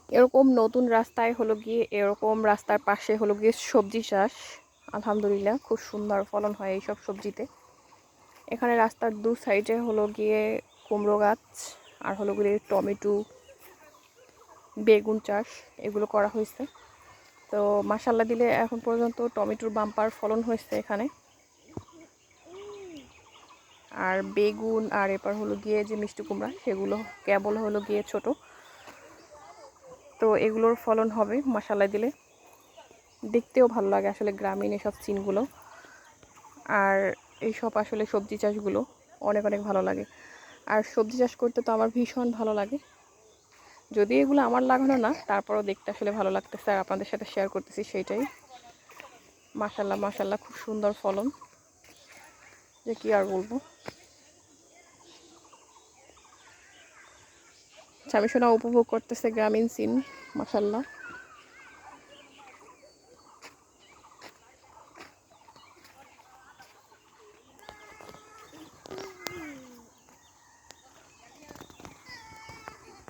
এরকম নতুন রাস্তায় হলো গিয়ে এরকম রাস্তার পাশে হলো গিয়ে সবজি চাষ। আলহামদুলিল্লাহ খুব সুন্দর ফলন হয় এইসব সবজিতে। এখানে রাস্তার দু সাইডে হলো গিয়ে কুমড়ো গাছ আর হলো গিয়ে টমেটো, বেগুন চাষ এগুলো করা হয়েছে। তো মাশাল্লাহ দিলে এখন পর্যন্ত টমেটোর বাম্পার ফলন হয়েছে এখানে। আর বেগুন আর এরপর হলো গিয়ে যে মিষ্টি কুমড়া সেগুলো কেবল হলো গিয়ে ছোট। তো এগুলোর ফলন হবে মাশাল্লাহ দিলে, দেখতেও ভালো লাগে আসলে গ্রামীণ এসব সিনগুলো। আর এইসব আসলে সবজি চাষগুলো অনেক অনেক ভালো লাগে। আর সবজি চাষ করতে তো আমার ভীষণ ভালো লাগে, যদি এগুলো আমার লাগানো না তারপরও দেখতে আসলে ভালো লাগতেছে আর আপনাদের সাথে শেয়ার করতেছি সেইটাই। মাশাল্লাহ মাশাল্লাহ খুব সুন্দর ফলন, যে কি আর বলবো। স্বামী সোনা উপভোগ করতেছে গ্রামীণ সিন, মাশাল্লাহ।